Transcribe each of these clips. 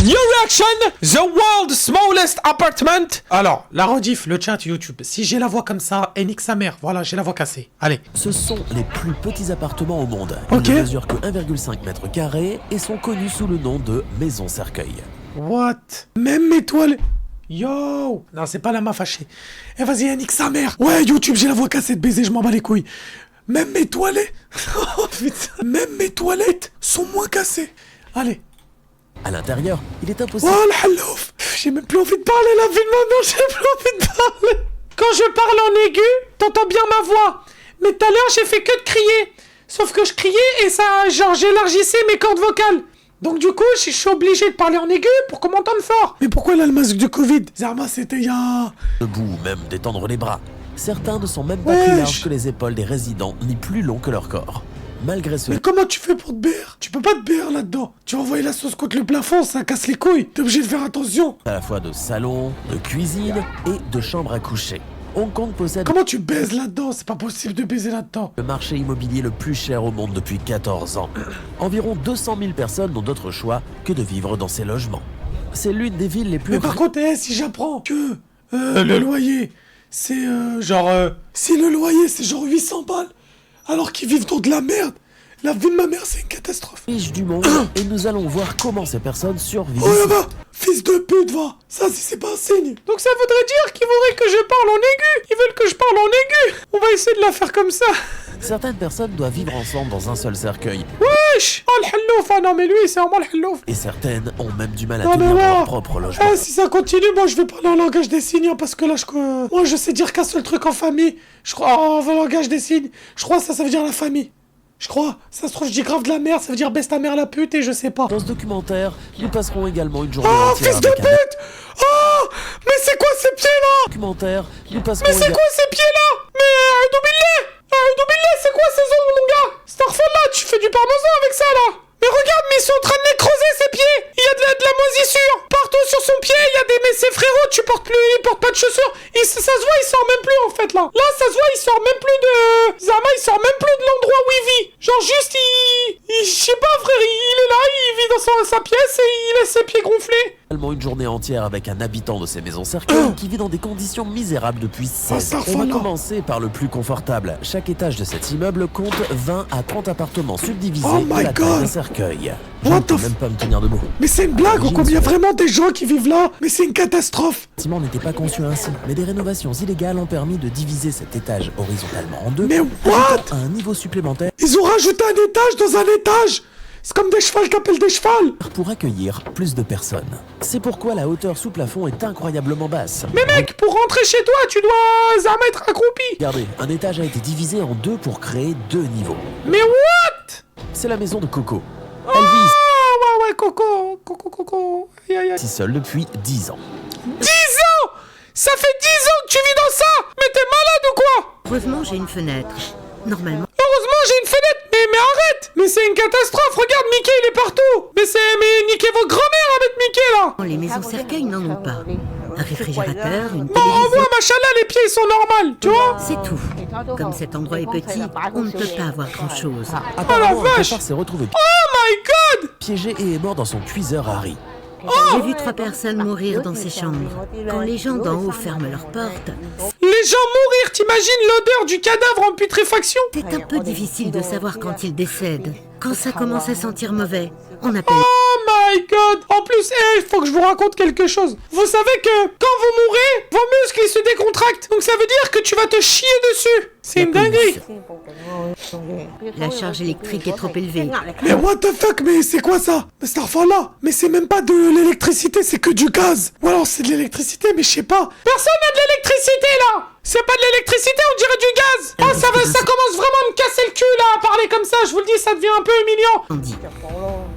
New reaction, the world's smallest apartment. Alors, la rediff, le chat YouTube. Si j'ai la voix comme ça, et nique sa mère. Voilà, j'ai la voix cassée. Allez. Ce sont les plus petits appartements au monde. Ok. Ils ne mesurent que 1,5 mètres carrés et sont connus sous le nom de maison cercueil. What? Même mes toilettes. Yo. Non, c'est pas la main fâchée. Eh, vas-y, nique sa mère. Ouais, YouTube, j'ai la voix cassée de baiser, je m'en bats les couilles. Même mes toilettes. Oh, putain. Même mes toilettes sont moins cassées. Allez. À l'intérieur, il est impossible. Oh, le halouf. J'ai même plus envie de parler, la vie de ma mère, j'ai plus envie de parler. Quand je parle en aigu, t'entends bien ma voix. Mais tout à l'heure, j'ai fait que de crier. Sauf que je criais et ça, genre, j'élargissais mes cordes vocales. Donc du coup, je suis obligé de parler en aigu pour qu'on m'entende fort. Mais pourquoi là, le masque du Covid? Zarma, c'était il y a... Debout ou même d'étendre les bras. Certains ne sont même pas Wesh. plus larges que les épaules des résidents, ni plus longs que leur corps. Malgré cela, Mais comment tu fais pour te BR? Tu peux pas te BR là-dedans. Tu vas envoyer la sauce contre le plafond, ça casse les couilles. T'es obligé de faire attention. à la fois de salon, de cuisine et de chambre à coucher. Hong Kong possède Comment tu baises là-dedans? C'est pas possible de baiser là-dedans. le marché immobilier le plus cher au monde depuis 14 ans. Environ 200 000 personnes n'ont d'autre choix que de vivre dans ces logements. C'est l'une des villes les plus... Mais par contre, si j'apprends que le loyer, c'est si le loyer c'est genre 800 balles, alors qu'ils vivent dans de la merde, la vie de ma mère c'est une catastrophe. riches du monde et nous allons voir comment ces personnes survivent. Oh ici. là-bas, fils de pute, va. Ça, si c'est pas un signe. Donc ça voudrait dire qu'ils voudraient que je parle en aigu. Ils veulent que je parle en aigu. On va essayer de la faire comme ça. Certaines personnes doivent vivre ensemble dans un seul cercueil. Wesh. Oh, le hallouf. Ah non, mais lui, c'est vraiment le hallouf. Et certaines ont même du mal à Non, mais tenir moi, leur propre logement. si ça continue, moi je vais parler en langage des signes, hein, parce que là, moi je sais dire qu'un seul truc en famille. Je crois, en langage des signes, je crois que ça veut dire la famille. Je crois, ça se trouve, je dis grave de la merde, ça veut dire baisse ta mère la pute et je sais pas. Dans ce documentaire, nous passerons également une journée Oh, entière fils de avec un pute! Oh! Mais c'est quoi ces pieds-là? documentaire. Nous passerons Mais c'est également... quoi ces pieds-là? Mais Doubilé, c'est quoi ces ongles, mon gars? Starfall, là, tu fais du parmesan avec ça, là? Mais regarde, mais ils sont en train de nécroser ses pieds! Il y a de la moisissure! Partout sur son pied, il y a des... Mais ces frérots, il porte pas de chaussures! Ça se voit, il sort même plus, en fait, là! Là, ça se voit, il sort même plus de... Zama, il sort même plus de l'endroit où il vit! Genre, juste, je sais pas, frère, il est là, il vit dans sa pièce et il laisse ses pieds gonfler! une journée entière avec un habitant de ces maisons cercueils qui vit dans des conditions misérables depuis 16 ans. On va commencer par le plus confortable. Chaque étage de cet immeuble compte 20 à 30 appartements subdivisés Oh de my la taille d'un God. cercueil. Je What ne the peux f- même pas me tenir debout. Mais c'est une blague ou quoi? Il y a vraiment des gens qui vivent là? Mais c'est une catastrophe! Le bâtiment n'était pas conçu ainsi, mais des rénovations illégales ont permis de diviser cet étage horizontalement en deux, Mais what? ajoutant un niveau supplémentaire Ils ont rajouté un étage dans un étage! C'est comme des chevals qui appellent des chevals! pour accueillir plus de personnes. C'est pourquoi la hauteur sous plafond est incroyablement basse. Mais mec, pour rentrer chez toi, tu dois Zama être accroupi! Regardez, un étage a été divisé en deux pour créer deux niveaux. Mais what? C'est la maison de Coco. Elle vit Ah ouais, Coco. Aïe, aïe, aïe. ici seule depuis 10 ans. 10 ans! Ça fait 10 ans que tu vis dans ça! Mais t'es malade ou quoi? Heureusement, j'ai une fenêtre. Normalement, Heureusement, j'ai une fenêtre! Mais arrête! Mais c'est une catastrophe! Regarde, Mickey, il est partout! Mais niquez votre grand-mère avec Mickey, là! les maisons cercueils n'en ont pas. Un réfrigérateur, une Bon, au revoir, télévision, machallah, les pieds, ils sont normaux, tu vois? c'est tout. Comme cet endroit est petit, on ne peut pas avoir grand-chose. Apparemment, un vache. cafard s'est retrouvé Oh my god! piégé et est mort dans son cuiseur Harry. J'ai vu 3 personnes mourir dans ces chambres. Quand les gens d'en haut ferment leurs portes, Les gens mourir, t'imagines l'odeur du cadavre en putréfaction? c'est un peu difficile de savoir quand ils décèdent. Quand ça commence à sentir mauvais, on appelle... Oh my god! En plus, il faut que je vous raconte quelque chose. Vous savez que quand vous mourrez, vos muscles ils se décontractent. Donc ça veut dire que tu vas te chier dessus. C'est une dinguerie. La charge électrique est trop élevée. Mais what the fuck, mais c'est quoi ça? Mais Starfall là? Mais c'est même pas de l'électricité, c'est que du gaz. Ou alors c'est de l'électricité, mais je sais pas. Personne n'a de l'électricité là! C'est pas de l'électricité, on dirait du gaz! Ah, ça commence vraiment à me casser le cul là, à parler comme ça, je vous le dis, ça devient un peu humiliant. On dit.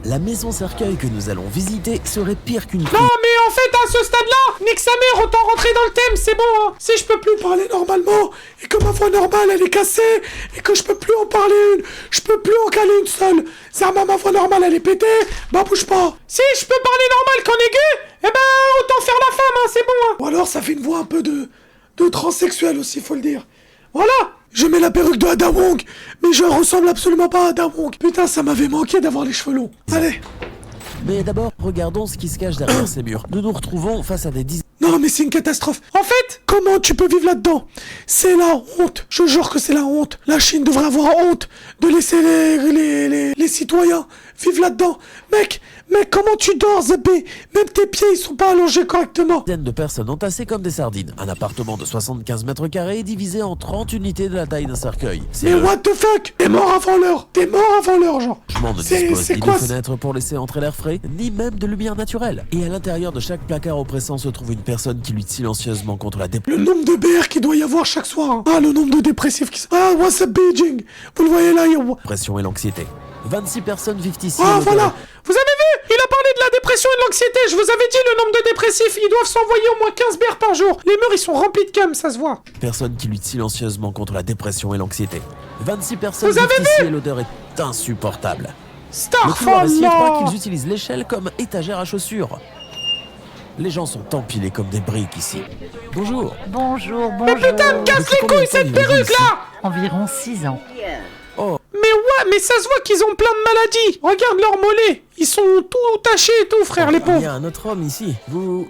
La maison cercueil que nous allons visiter serait pire qu'une Non, mais en fait, à ce stade-là, nique sa mère, autant rentrer dans le thème, c'est bon, hein. Si je peux plus parler normalement, et que ma voix normale, elle est cassée, et que je peux plus en parler une, je peux plus en caler une seule. Zama, ma voix normale, elle est pétée, bah bouge pas. Si je peux parler normal qu'en aigu, eh ben, autant faire la femme, hein, c'est bon, hein. Ou alors, ça fait une voix un peu de transsexuel aussi, faut le dire. Voilà. Je mets la perruque de Ada Wong, mais je ressemble absolument pas à Ada Wong. Putain, ça m'avait manqué d'avoir les cheveux longs. Allez. Mais d'abord, regardons ce qui se cache derrière ces murs. Nous nous retrouvons face à des dizaines Non, mais c'est une catastrophe. En fait, comment tu peux vivre là-dedans? C'est la honte. Je jure que c'est la honte. La Chine devrait avoir honte de laisser les citoyens vivre là-dedans. Mec, comment tu dors, Zébé? Même tes pieds, ils sont pas allongés correctement. de personnes entassées comme des sardines. Un appartement de 75 mètres carrés est divisé en 30 unités de la taille d'un cercueil. C'est Mais le what the fuck? T'es mort avant l'heure. T'es mort avant l'heure, genre. logement ne C'est dispose ni de quoi fenêtres pour laisser entrer l'air frais, ni même de lumière naturelle. Et à l'intérieur de chaque placard oppressant se trouve une personne qui lutte silencieusement contre la Le nombre de BR qu'il doit y avoir chaque soir. Hein. Ah, le nombre de dépressifs qui sont... Ah, what's up Beijing? Vous le voyez là, dépression et l'anxiété. 26 personnes vivent ici. Ah, à l'hôtel. voilà. Vous avez vu? Il a parlé de la dépression et de l'anxiété. Je vous avais dit le nombre de dépressifs. Ils doivent s'envoyer au moins 15 BR par jour. Les murs, ils sont remplis de cum, ça se voit. Personnes qui luttent silencieusement contre la dépression et l'anxiété. 26 personnes Vous avez vivent ici et l'odeur est insupportable. Le couloir ici Starfall, croit qu'ils utilisent l'échelle comme étagère à chaussures. Les gens sont empilés comme des briques ici. Bonjour. Bonjour, bonjour. Mais putain, me casse Depuis les combien de couilles temps cette vivez-vous perruque ici là. Environ 6 ans. Oh, Mais ouais, mais ça se voit qu'ils ont plein de maladies. Regarde leurs mollets. Ils sont tout tachés et tout, frère, les il y pauvres. a un autre homme ici.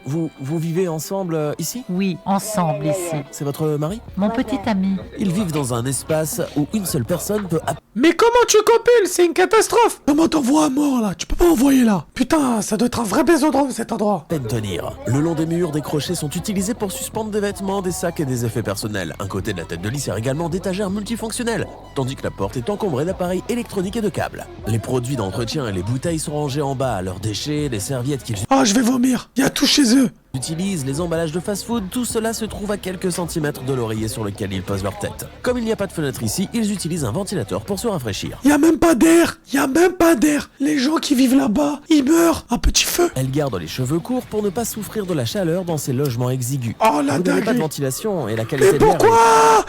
Vous vivez ensemble ici? Oui, ensemble ici. C'est votre mari? Mon petit ami. Ils vivent dans un espace où une seule personne peut à Mais comment tu copules? C'est une catastrophe. Comment t'envoies à mort là? Tu peux pas envoyer là. Putain, ça doit être un vrai bésodrome cet endroit. peine tenir. Le long des murs, des crochets sont utilisés pour suspendre des vêtements, des sacs et des effets personnels. Un côté de la tête de lit sert également d'étagère multifonctionnelle, tandis que la porte est encombrée d'appareils électroniques et de câbles. Les produits d'entretien et les bouteilles sont rangés en bas, leurs déchets, les serviettes qu'ils Ah, je vais vomir. Y a tout chez eux. utilisent, les emballages de fast-food, tout cela se trouve à quelques centimètres de l'oreiller sur lequel ils posent leur tête. Comme il n'y a pas de fenêtre ici, ils utilisent un ventilateur pour se rafraîchir. Y a même pas d'air. Y a même pas d'air. Les gens qui vivent là-bas, ils meurent. Un petit feu. Elle garde les cheveux courts pour ne pas souffrir de la chaleur dans ces logements exigus. Oh la Vous n'avez pas de dinguerie. ventilation et la qualité Mais de l'air est- pourquoi?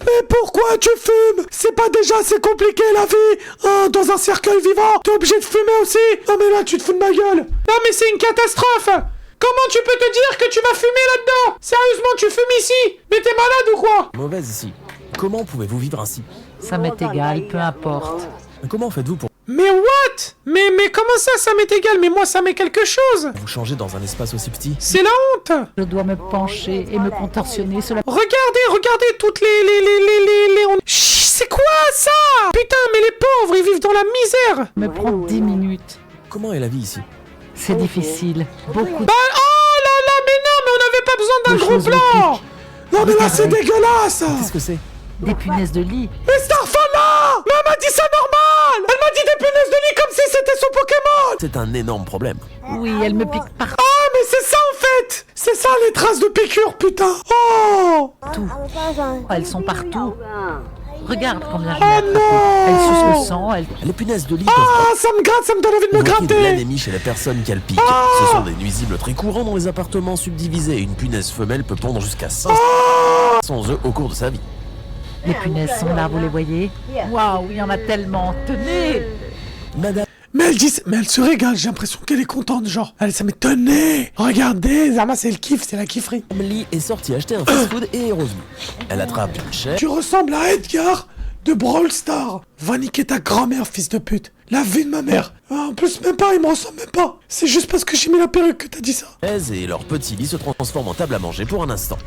Mais pourquoi tu fumes? C'est pas déjà assez compliqué la vie hein, dans un cercueil vivant. T'es obligé de fumer aussi. Non mais là tu te fous de ma gueule. Non mais c'est une catastrophe. Comment tu peux te dire que tu vas fumer là-dedans? Sérieusement, tu fumes ici? Mais t'es malade ou quoi? Mauvaise ici. Comment pouvez-vous vivre ainsi? Ça m'est égal, peu importe. Comment faites-vous pour Mais what? Mais comment ça m'est égal? Mais moi ça m'est quelque chose. vous changer dans un espace aussi petit? C'est la honte. Je dois me pencher et me contorsionner. Cela Regardez toutes Chut, c'est quoi ça? Putain, mais les pauvres, ils vivent dans la misère. me prend 10 minutes. Comment est la vie ici? C'est difficile. Beaucoup Bah, oh là là, mais non, mais on n'avait pas besoin d'un de gros choses plan. mythiques. Non mais là c'est dégueulasse. Qu'est-ce que c'est? Des punaises de lit. Mais Starfall là! Mais elle m'a dit ça normal! Elle m'a dit des punaises de lit comme si c'était son Pokémon! C'est un énorme problème. Oui, elle me pique partout. Ah mais c'est ça en fait! C'est ça les traces de piqûres, putain! Oh! Elles sont partout. Regarde combien je Oh l'ai attrapée. non! Elle suce le sang, elle... Les punaises de lit peuvent Ah, ça me gratte, ça me donne envie de me provoquer de gratter! l'anémie chez la personne qu'elle pique. Ce sont des nuisibles très courants dans les appartements subdivisés. Une punaise femelle peut pondre jusqu'à 500 œufs au cours de sa vie. Les punaises sont là, vous les voyez? Waouh, il y en a tellement. Tenez! Madame Mais elle se régale, j'ai l'impression qu'elle est contente, genre. Elle, ça m'étonnait! Regardez, Zama, c'est le kiff, c'est la kifferie. Lee est sortie acheter un fast-food et est revenue. Elle attrape une chaise. Tu ressembles à Edgar de Brawl Star. Va niquer ta grand-mère, fils de pute. La vie de ma mère. Ah, en plus, même pas, il me ressemble même pas. C'est juste parce que j'ai mis la perruque que t'as dit ça. Et leur petit lit se transforme en table à manger pour un instant.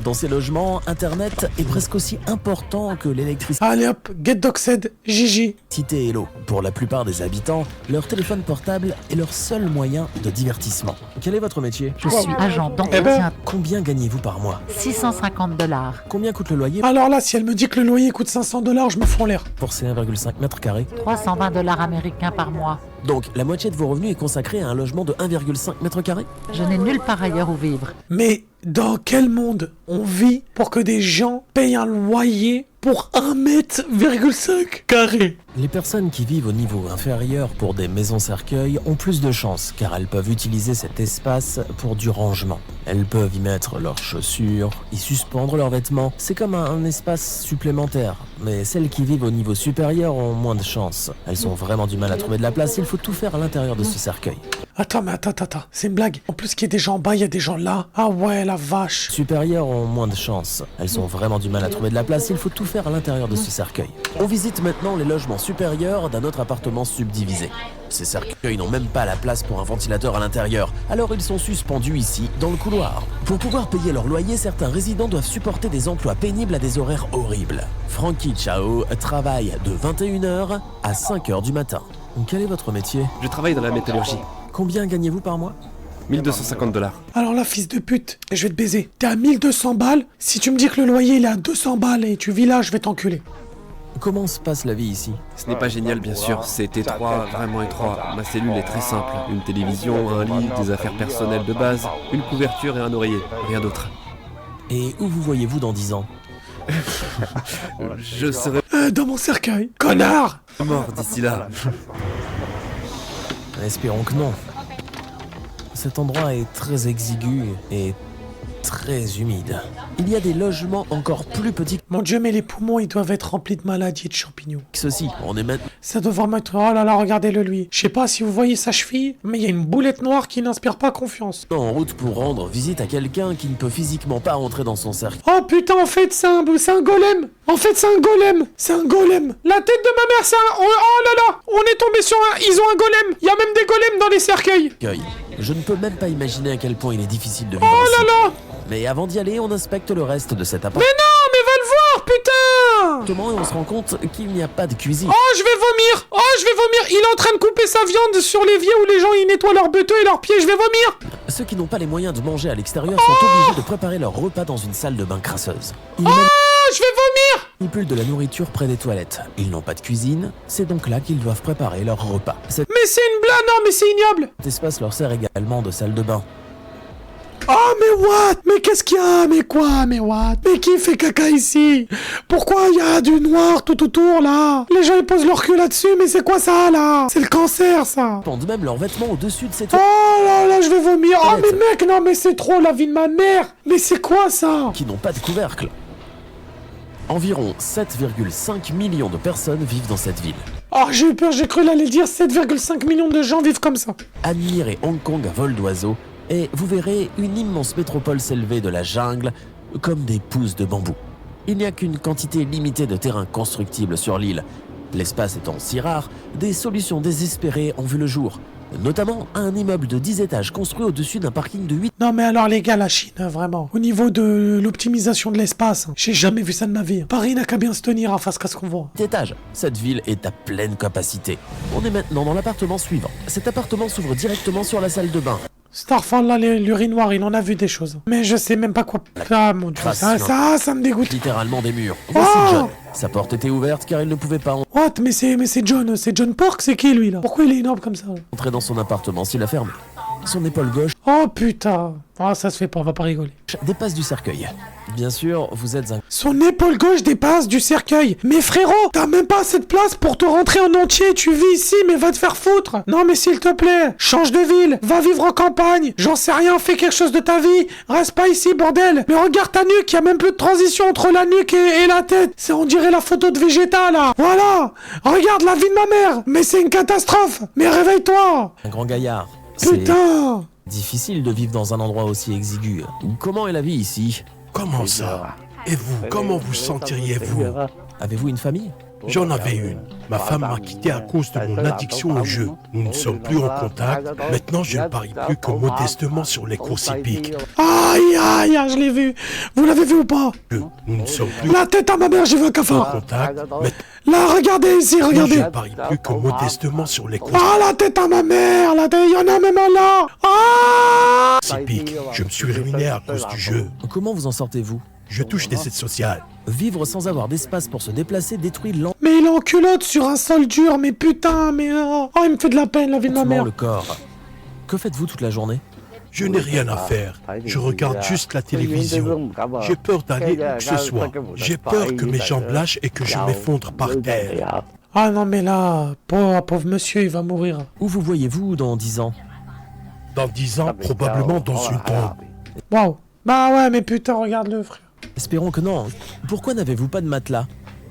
Dans ces logements, Internet est presque aussi important que l'électricité Allez hop, get doxed, Gigi. et l'eau. Pour la plupart des habitants, leur téléphone portable est leur seul moyen de divertissement. Quel est votre métier? Je suis agent Eh d'entretien. ben. Combien gagnez-vous par mois? 650 $. Combien coûte le loyer Alors là, si elle me dit que le loyer coûte 500 $, je me fous en l'air. pour ces 1,5 mètres carrés? 320 $ américains par mois. Donc, la moitié de vos revenus est consacrée à un logement de 1,5 mètres carrés? Je n'ai nulle part ailleurs où vivre. Mais dans quel monde on vit pour que des gens payent un loyer pour 1,5 mètre carré? Les personnes qui vivent au niveau inférieur pour des maisons cercueils ont plus de chance car elles peuvent utiliser cet espace pour du rangement. Elles peuvent y mettre leurs chaussures, y suspendre leurs vêtements. C'est comme un espace supplémentaire. Mais celles qui vivent au niveau supérieur ont moins de chance. Elles ont vraiment du mal à trouver de la place. Il faut tout faire à l'intérieur de ce cercueil. Attends, mais attends, c'est une blague. En plus qu'il y a des gens en bas, il y a des gens là. Ah ouais, la vache. Supérieures ont moins de chance. Elles ont vraiment du mal à trouver de la place. Il faut tout faire à l'intérieur de ce cercueil. On visite maintenant les logements supérieur d'un autre appartement subdivisé. Ces cercueils n'ont même pas la place pour un ventilateur à l'intérieur, alors ils sont suspendus ici, dans le couloir. Pour pouvoir payer leur loyer, certains résidents doivent supporter des emplois pénibles à des horaires horribles. Frankie Chao travaille de 21h à 5h du matin. Quel est votre métier? Je travaille dans la métallurgie. Combien gagnez-vous par mois? 1250 $. Alors là, fils de pute, je vais te baiser. T'es à 1200 balles. Si tu me dis que le loyer il est à 200 balles et tu vis là, je vais t'enculer. Comment se passe la vie ici? Ce n'est pas génial, bien sûr. C'est étroit, vraiment étroit. Ma cellule est très simple. Une télévision, un lit, des affaires personnelles de base, une couverture et un oreiller. Rien d'autre. Et où vous voyez-vous dans 10 ans? Je serai Dans mon cercueil. Connard! mort d'ici là. Espérons que non. Cet endroit est très exigu et très humide. Il y a des logements encore plus petits Mon Dieu, mais les poumons, ils doivent être remplis de maladies et de champignons. que ceux-ci. On est maintenant Ça doit vraiment être... Oh là là, regardez-le lui. Je sais pas si vous voyez sa cheville, mais il y a une boulette noire qui n'inspire pas confiance. en route pour rendre visite à quelqu'un qui ne peut physiquement pas rentrer dans son cercle. Oh putain, en fait, c'est un golem. En fait, c'est un golem. C'est un golem. La tête de ma mère, c'est un... Oh là là, on est tombé sur un... Ils ont un golem. Il y a même des golems dans les cercueils. Je ne peux même pas imaginer à quel point il est difficile de vivre Oh là ici. là. Mais avant d'y aller, on inspecte le reste de cet Mais appartement non, mais va le voir, putain. et on se rend compte qu'il n'y a pas de cuisine. Oh, je vais vomir. Oh, je vais vomir. Il est en train de couper sa viande sur l'évier où les gens ils nettoient leurs beuteux et leurs pieds. Je vais vomir. Ceux qui n'ont pas les moyens de manger à l'extérieur sont obligés de préparer leur repas dans une salle de bain crasseuse. Il Oh, je vais vomir. manipulent de la nourriture près des toilettes. Ils n'ont pas de cuisine, c'est donc là qu'ils doivent préparer leur repas. Cet Mais c'est une blague. Non, mais c'est ignoble. espace leur sert également de salle de bain. Oh, mais what? Mais qu'est-ce qu'il y a? Mais quoi? Mais what? Mais qui fait caca ici? Pourquoi il y a du noir tout autour, là? Les gens, ils posent leur cul là-dessus, mais c'est quoi ça, là? C'est le cancer, ça. Pendent même leurs vêtements au-dessus de ces Oh là là, je vais vomir. Oh, mais Toilette. mec, non, mais c'est trop la vie de ma mère. Mais c'est quoi, ça? qui n'ont pas de couvercle. Environ 7,5 millions de personnes vivent dans cette ville. Oh, j'ai eu peur, j'ai cru l'aller dire 7,5 millions de gens vivent comme ça. Admirez Hong Kong à vol d'oiseau et vous verrez une immense métropole s'élever de la jungle comme des pousses de bambou. Il n'y a qu'une quantité limitée de terrain constructible sur l'île. L'espace étant si rare, des solutions désespérées ont vu le jour. Notamment un immeuble de 10 étages construit au-dessus d'un parking de 8 Non mais alors les gars, la Chine, vraiment. Au niveau de l'optimisation de l'espace, j'ai jamais vu ça de ma vie. Paris n'a qu'à bien se tenir en face qu'à ce qu'on voit. étages. Cette ville est à pleine capacité. On est maintenant dans l'appartement suivant. Cet appartement s'ouvre directement sur la salle de bain. Starfall là, l'urinoir, il en a vu des choses. Mais je sais même pas quoi... Ah mon dieu, ça me dégoûte. Littéralement des murs. Voici Oh John. Sa porte était ouverte car il ne pouvait pas What? Mais c'est John Pork, c'est qui lui là? Pourquoi il est énorme comme ça? entrer dans son appartement s'il a fermé. Son épaule gauche Oh putain. Ah ça se fait pas, on va pas rigoler. dépasse du cercueil. Bien sûr, vous êtes un Son épaule gauche dépasse du cercueil. Mais frérot, t'as même pas assez de place pour te rentrer en entier. Tu vis ici, mais va te faire foutre. Non mais s'il te plaît, change de ville, va vivre en campagne. J'en sais rien, fais quelque chose de ta vie. Reste pas ici, bordel. Mais regarde ta nuque, y a même plus de transition entre la nuque et la tête. C'est on dirait la photo de Vegeta là. Voilà. Regarde la vie de ma mère. Mais c'est une catastrophe. Mais réveille-toi. grand gaillard. C'est Putain. difficile de vivre dans un endroit aussi exigu. Comment est la vie ici? Comment ça? Et vous, comment vous sentiriez-vous? Avez-vous une famille? J'en avais une. Ma femme m'a quitté à cause de mon addiction au jeu. Nous ne sommes plus en contact. Maintenant, je ne parie plus que modestement sur les courses hippiques. Aïe aïe aïe, je l'ai vu. Vous l'avez vu ou pas? Nous ne sommes plus La tête à ma mère, j'ai vu un en cafard. contact. Maintenant, Là, regardez ici, je regardez. ne parie plus que modestement sur les courses Ah, la tête à ma mère, la tête, il y en a même un là. Ah. hippiques. Je me suis ruiné à cause du jeu. Comment vous en sortez-vous? Je touche des aides sociales. Vivre sans avoir d'espace pour se déplacer détruit lentement Mais il est en culotte sur un sol dur, mais putain, mais... Oh, il me fait de la peine, la vie de ma mère. le corps. Que faites-vous toute la journée? Je n'ai rien à faire. Je regarde juste la télévision. J'ai peur d'aller où que ce soit. J'ai peur que mes jambes lâchent et que je m'effondre par terre. Ah non, mais là, pauvre monsieur, il va mourir. Où vous voyez-vous dans 10 ans? Dans 10 ans, probablement dans une tombe. Waouh. Bah ouais, mais putain, regarde-le, frère. Espérons que non. Pourquoi n'avez-vous pas de matelas?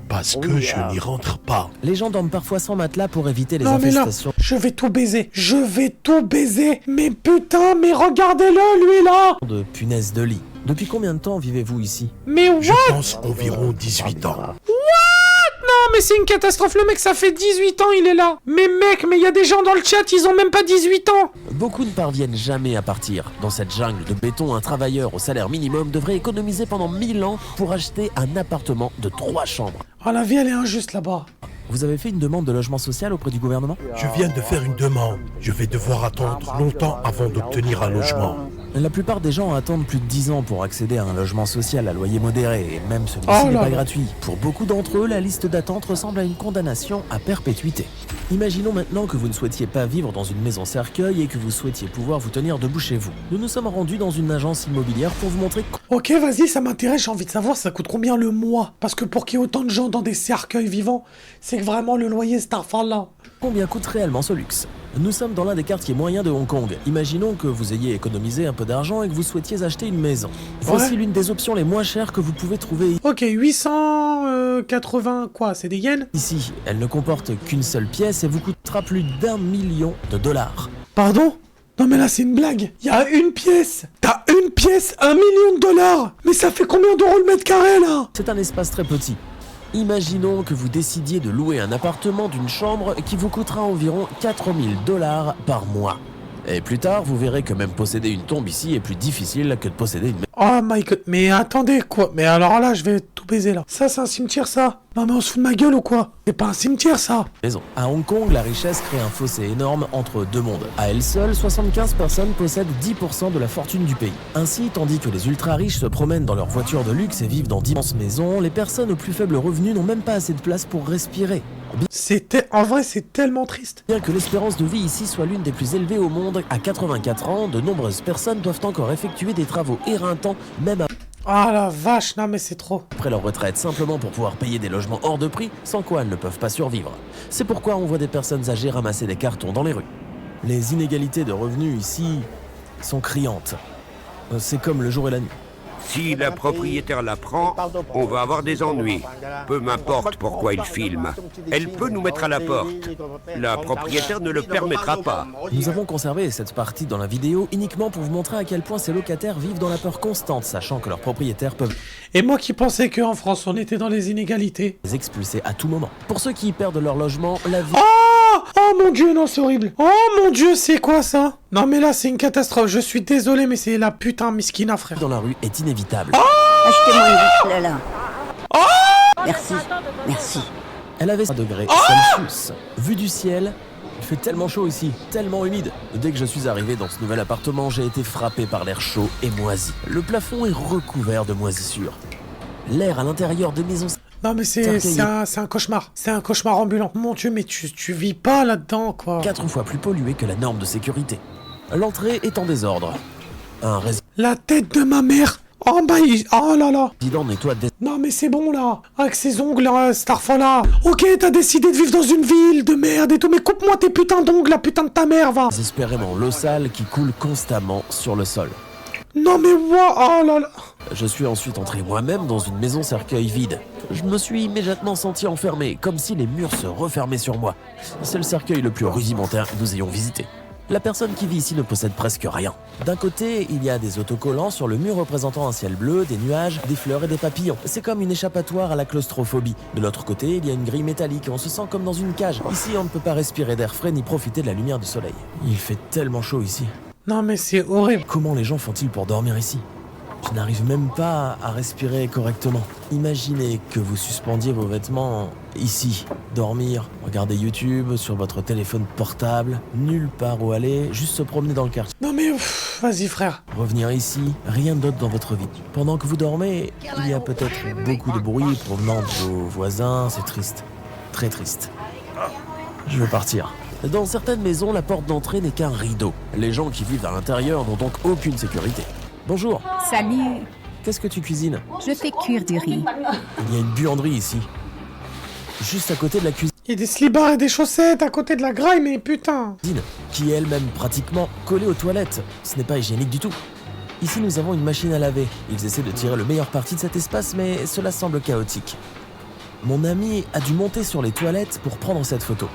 Parce que je n'y rentre pas. Les gens dorment parfois sans matelas pour éviter les Non, mais là, infestations. je vais tout baiser. Je vais tout baiser. Mais putain, mais regardez-le, lui, là. De punaises de lit. Depuis combien de temps vivez-vous ici? Mais what? Je pense environ 18 ans. Non, mais c'est une catastrophe, le mec ça fait 18 ans il est là. Mais mec, mais il y a des gens dans le chat, ils ont même pas 18 ans. Beaucoup ne parviennent jamais à partir. Dans cette jungle de béton, un travailleur au salaire minimum devrait économiser pendant 1000 ans pour acheter un appartement de 3 chambres. Oh la vie elle est injuste là-bas. Vous avez fait une demande de logement social auprès du gouvernement? Je viens de faire une demande. Je vais devoir attendre longtemps avant d'obtenir un logement. La plupart des gens attendent plus de 10 ans pour accéder à un logement social à loyer modéré, et même celui-ci n'est pas gratuit. Pour beaucoup d'entre eux, la liste d'attente ressemble à une condamnation à perpétuité. Imaginons maintenant que vous ne souhaitiez pas vivre dans une maison cercueil et que vous souhaitiez pouvoir vous tenir debout chez vous. Nous nous sommes rendus dans une agence immobilière pour vous montrer... Ok, vas-y, ça m'intéresse, j'ai envie de savoir ça coûte combien le mois. Parce que pour qu'il y ait autant de gens dans des cercueils vivants, c'est que vraiment le loyer Starfall Combien coûte réellement ce luxe? Nous sommes dans l'un des quartiers moyens de Hong Kong. Imaginons que vous ayez économisé un peu d'argent et que vous souhaitiez acheter une maison. Voici l'une des options les moins chères que vous pouvez trouver. Ok, 880 quoi, c'est des yens? Ici, elle ne comporte qu'une seule pièce et vous coûtera plus d'1 million de dollars. Pardon? Non mais là c'est une blague. Il y a une pièce. T'as une pièce, 1 million de dollars. Mais ça fait combien d'euros le mètre carré là? C'est un espace très petit. Imaginons que vous décidiez de louer un appartement d'une chambre qui vous coûtera environ 4000 $ par mois. Et plus tard, vous verrez que même posséder une tombe ici est plus difficile que de posséder une maison. Oh my god, mais attendez quoi? Mais alors là, je vais tout baiser là. Ça c'est un cimetière ça? Non mais on se fout de ma gueule ou quoi? C'est pas un cimetière ça? À Hong Kong, la richesse crée un fossé énorme entre deux mondes. À elle seule, 75 personnes possèdent 10% de la fortune du pays. Ainsi, tandis que les ultra-riches se promènent dans leurs voitures de luxe et vivent dans d'immenses maisons, les personnes aux plus faibles revenus n'ont même pas assez de place pour respirer. En vrai, c'est tellement triste. Bien que l'espérance de vie ici soit l'une des plus élevées au monde, à 84 ans, de nombreuses personnes doivent encore effectuer des travaux éreintants, même Ah la vache, non mais c'est trop. après leur retraite, simplement pour pouvoir payer des logements hors de prix, sans quoi elles ne peuvent pas survivre. C'est pourquoi on voit des personnes âgées ramasser des cartons dans les rues. Les inégalités de revenus ici sont criantes. C'est comme le jour et la nuit. Si la propriétaire la prend, on va avoir des ennuis. Peu m'importe pourquoi il filme. Elle peut nous mettre à la porte. La propriétaire ne le permettra pas. Nous avons conservé cette partie dans la vidéo uniquement pour vous montrer à quel point ces locataires vivent dans la peur constante, sachant que leurs propriétaires peuvent Et moi qui pensais qu'en France, on était dans les inégalités. les expulser à tout moment. Pour ceux qui perdent leur logement, la vie Oh mon dieu, non, c'est horrible. Oh mon dieu, c'est quoi ça? Non mais là, c'est une catastrophe. Je suis désolé, mais c'est la putain miskina, frère. dans la rue est inévitable. Achetez-moi une vitre là. Merci, merci. Elle avait 5 degrés Celsius. Vu du ciel, il fait tellement chaud ici, tellement humide. Dès que je suis arrivé dans ce nouvel appartement, j'ai été frappé par l'air chaud et moisi. Le plafond est recouvert de moisissures. L'air à l'intérieur des maisons... Non mais c'est un cauchemar. C'est un cauchemar ambulant. Mon dieu, mais tu vis pas là-dedans, quoi. 4 fois plus pollué que la norme de sécurité. L'entrée est en désordre. Un La tête de ma mère. Oh bah, oh là là. résident nettoie Non mais c'est bon là. Avec ses ongles, Starfall là. Ok, t'as décidé de vivre dans une ville de merde et tout, mais coupe-moi tes putains d'ongles, la putain de ta mère, va. désespérément l'eau sale qui coule constamment sur le sol. Non mais oh là là. Je suis ensuite entré moi-même dans une maison cercueil vide. Je me suis immédiatement senti enfermé, comme si les murs se refermaient sur moi. C'est le cercueil le plus rudimentaire que nous ayons visité. La personne qui vit ici ne possède presque rien. D'un côté, il y a des autocollants sur le mur représentant un ciel bleu, des nuages, des fleurs et des papillons. C'est comme une échappatoire à la claustrophobie. De l'autre côté, il y a une grille métallique et on se sent comme dans une cage. Ici, on ne peut pas respirer d'air frais ni profiter de la lumière du soleil. Il fait tellement chaud ici. Non mais c'est horrible. Comment les gens font-ils pour dormir ici? Je n'arrive même pas à respirer correctement. Imaginez que vous suspendiez vos vêtements ici, dormir, regarder YouTube sur votre téléphone portable, nulle part où aller, juste se promener dans le quartier. Non mais vas-y frère. Revenir ici, rien d'autre dans votre vie. Pendant que vous dormez, il y a peut-être beaucoup de bruit provenant de vos voisins, c'est triste, très triste. Je veux partir. Dans certaines maisons, la porte d'entrée n'est qu'un rideau. Les gens qui vivent à l'intérieur n'ont donc aucune sécurité. Bonjour, Salut, qu'est-ce que tu cuisines? je fais cuire du riz. Il y a une buanderie ici. Juste à côté de la cuisine, Il y a des slibards et des chaussettes à côté de la graille, mais putain. qui est elle-même pratiquement collée aux toilettes. Ce n'est pas hygiénique du tout. Ici, nous avons une machine à laver. Ils essaient de tirer le meilleur parti de cet espace, mais cela semble chaotique. Mon ami a dû monter sur les toilettes pour prendre cette photo.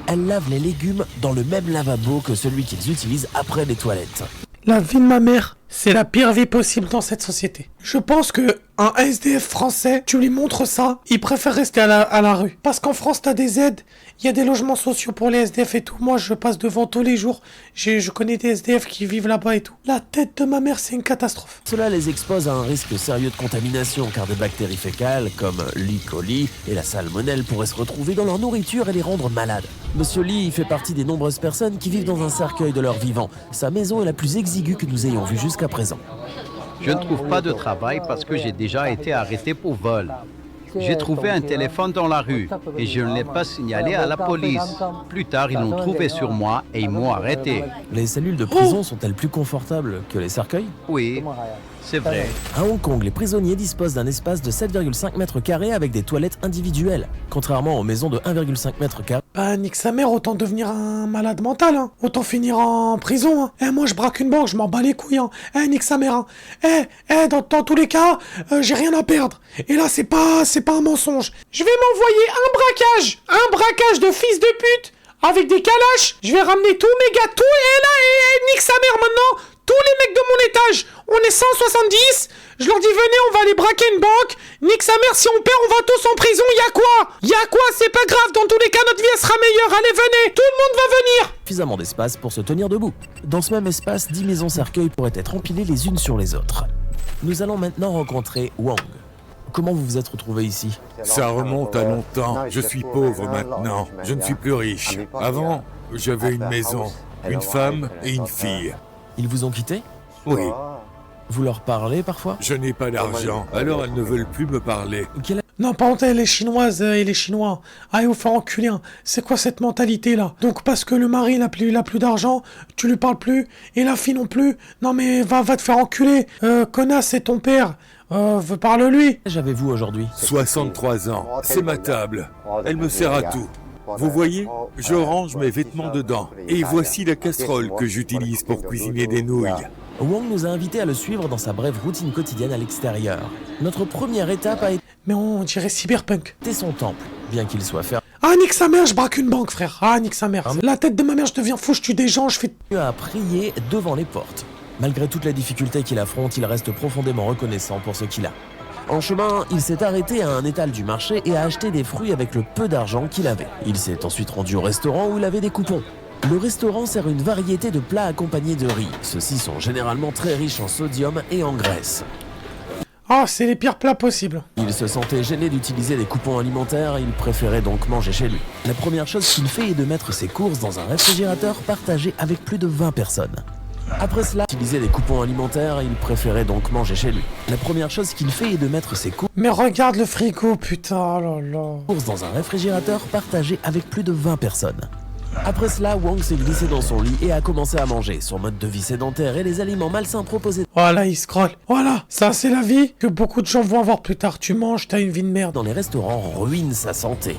Elle lave les légumes dans le même lavabo que celui qu'ils utilisent après les toilettes. La vie de ma mère. C'est la pire vie possible dans cette société. Je pense que un SDF français, tu lui montres ça, il préfère rester à la rue. Parce qu'en France, t'as des aides, il y a des logements sociaux pour les SDF et tout. Moi, je passe devant tous les jours. Je connais des SDF qui vivent là-bas et tout. La tête de ma mère, c'est une catastrophe. Cela les expose à un risque sérieux de contamination car des bactéries fécales comme l'E. coli et la salmonelle pourraient se retrouver dans leur nourriture et les rendre malades. Monsieur Lee fait partie des nombreuses personnes qui vivent dans un cercueil de leur vivant. Sa maison est la plus exiguë que nous ayons vue jusqu'à présent. Je ne trouve pas de travail parce que j'ai déjà été arrêté pour vol. J'ai trouvé un téléphone dans la rue et je ne l'ai pas signalé à la police. Plus tard, ils l'ont trouvé sur moi et ils m'ont arrêté. Les cellules de prison sont-elles plus confortables que les cercueils? Oui, c'est vrai. À Hong Kong, les prisonniers disposent d'un espace de 7,5 mètres carrés avec des toilettes individuelles, contrairement aux maisons de 1,5 mètres carrés. Bah, nique sa mère, autant devenir un malade mental, hein. Autant finir en prison, hein. Eh, moi, je braque une banque, je m'en bats les couilles, hein. Eh, nique sa mère, hein. Dans tous les cas, j'ai rien à perdre. Et là, c'est pas un mensonge. Je vais m'envoyer un braquage de fils de pute, avec des calaches. Je vais ramener tous mes gâteaux, et là, nique sa mère maintenant. Tous les mecs de mon étage, on est 170, je leur dis venez, on va aller braquer une banque, nique sa mère, si on perd, on va tous en prison, y'a quoi, c'est pas grave, dans tous les cas, notre vie elle sera meilleure, allez venez, tout le monde va venir. Suffisamment d'espace pour se tenir debout. Dans ce même espace, 10 maisons cercueils pourraient être empilées les unes sur les autres. Nous allons maintenant rencontrer Wang. Comment vous vous êtes retrouvé ici? Ça remonte à longtemps, je suis pauvre maintenant, je ne suis plus riche. Avant, j'avais une maison, une femme et une fille. Ils vous ont quitté? Oui. Vous leur parlez parfois? Je n'ai pas d'argent, alors elles ne veulent plus me parler. Non, par contre, les Chinoises et les Chinois, allez vous faire enculer, hein. C'est quoi cette mentalité-là? Donc, parce que le mari, il a plus d'argent, tu lui parles plus, et la fille non plus. Non, mais va te faire enculer. Connasse, c'est ton père. Parle-lui. J'avais-vous aujourd'hui? 63 ans, c'est ma table. Elle me sert à tout. Vous voyez, je range mes vêtements dedans. Et voici la casserole que j'utilise pour cuisiner des nouilles. Wang nous a invités à le suivre dans sa brève routine quotidienne à l'extérieur. Notre première étape a été Mais on dirait cyberpunk. son temple, bien qu'il soit fermé. Ah, nique sa mère, je braque une banque, frère. Ah, nique sa mère. La tête de ma mère, je deviens fou, je tue des gens, je fais... À prier devant les portes. Malgré toutes les difficultés qu'il affronte, il reste profondément reconnaissant pour ce qu'il a. En chemin, il s'est arrêté à un étal du marché et a acheté des fruits avec le peu d'argent qu'il avait. Il s'est ensuite rendu au restaurant où il avait des coupons. Le restaurant sert une variété de plats accompagnés de riz. Ceux-ci sont généralement très riches en sodium et en graisse. Ah, c'est les pires plats possibles. Il se sentait gêné d'utiliser des coupons alimentaires, il préférait donc manger chez lui. La première chose qu'il fait est de mettre ses courses dans un réfrigérateur partagé avec plus de 20 personnes. Après cela, utiliser des coupons alimentaires, il préférait donc manger chez lui. La première chose qu'il fait est de mettre ses courses Mais regarde le frigo, putain, oh là là. dans un réfrigérateur partagé avec plus de 20 personnes. Après cela, Wang s'est glissé dans son lit et a commencé à manger. Son mode de vie sédentaire et les aliments malsains proposés Voilà, il scrolle. Voilà, ça c'est la vie que beaucoup de gens vont avoir plus tard. Tu manges, t'as une vie de merde. dans les restaurants ruinent sa santé.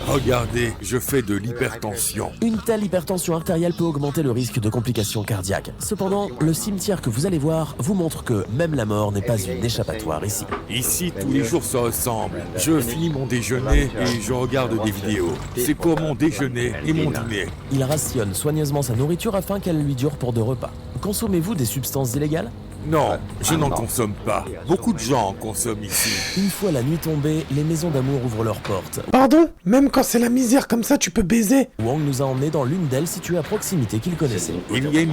Regardez, je fais de l'hypertension. Une telle hypertension artérielle peut augmenter le risque de complications cardiaques. Cependant, le cimetière que vous allez voir vous montre que même la mort n'est pas une échappatoire ici. Ici, tous les jours se ressemblent. Je finis mon déjeuner et je regarde des vidéos. C'est pour mon déjeuner et mon dîner. Il rationne soigneusement sa nourriture afin qu'elle lui dure pour 2 repas. Consommez-vous des substances illégales? Non, je n'en consomme pas. Beaucoup de gens en consomment ici. Une fois la nuit tombée, les maisons d'amour ouvrent leurs portes. Pardon? Même quand c'est la misère comme ça, tu peux baiser. Wang nous a emmenés dans l'une d'elles située à proximité qu'il connaissait. Il y a une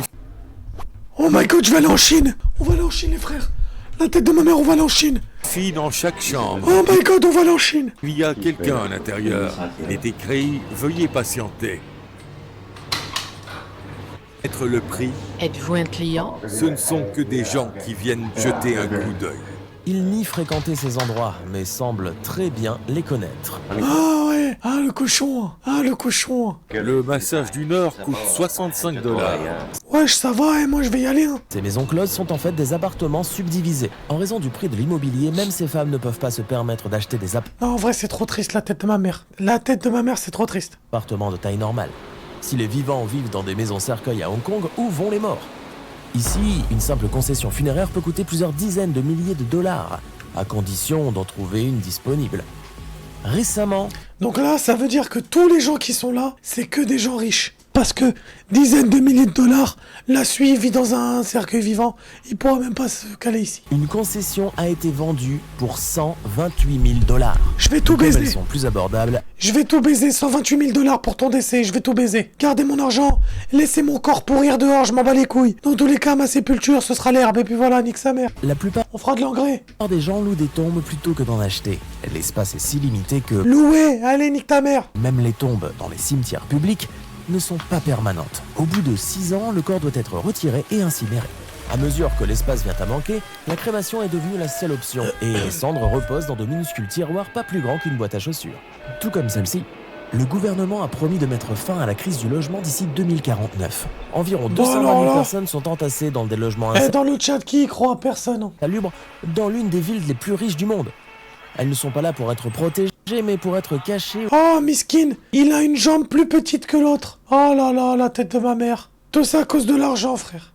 Oh my god, je vais aller en Chine. On va aller en Chine, les frères. La tête de ma mère, on va aller en Chine. fille dans chaque chambre. Oh my god, on va aller en Chine. Il y a quelqu'un à l'intérieur. Il est écrit « Veuillez patienter ». Être le prix, Êtes-vous un client? ce ne sont que des gens qui viennent jeter un coup d'œil. Il nie fréquenter ces endroits, mais semble très bien les connaître. Ah ouais, ah le cochon, ah le cochon. Le massage du Nord coûte 65 $. Ouais, ça va, moi je vais y aller. Ces maisons closes sont en fait des appartements subdivisés. En raison du prix de l'immobilier, même ces femmes ne peuvent pas se permettre d'acheter des Non, en vrai, c'est trop triste, la tête de ma mère. La tête de ma mère, c'est trop triste. appartements de taille normale. Si les vivants vivent dans des maisons cercueils à Hong Kong, où vont les morts? Ici, une simple concession funéraire peut coûter plusieurs dizaines de milliers de dollars, à condition d'en trouver une disponible. Récemment... Donc là, ça veut dire que tous les gens qui sont là, c'est que des gens riches. Parce que dizaines de milliers de dollars, la Suisse vit dans un cercueil vivant, il pourra même pas se caler ici. Une concession a été vendue pour 128 000 $. Je vais tout Comme baiser. elles sont plus abordables, Je vais tout baiser, 128 000 dollars pour ton décès, je vais tout baiser. Gardez mon argent, laissez mon corps pourrir dehors, je m'en bats les couilles. Dans tous les cas, ma sépulture, ce sera l'herbe, et puis voilà, nique sa mère. la plupart On fera de l'engrais. des gens louent des tombes plutôt que d'en acheter. L'espace est si limité que Loué, allez, nique ta mère. même les tombes dans les cimetières publics ne sont pas permanentes. Au bout de 6 ans, le corps doit être retiré et incinéré. À mesure que l'espace vient à manquer, la crémation est devenue la seule option et les cendres reposent dans de minuscules tiroirs pas plus grands qu'une boîte à chaussures. Tout comme celle-ci, le gouvernement a promis de mettre fin à la crise du logement d'ici 2049. Environ 220 000 personnes sont entassées dans des logements Dans le chat, qui y croit? Personne. insalubres dans l'une des villes les plus riches du monde. Elles ne sont pas là pour être protégées, mais pour être cachées. Oh, miskin, il a une jambe plus petite que l'autre. Oh là là, la tête de ma mère. Tout ça à cause de l'argent, frère.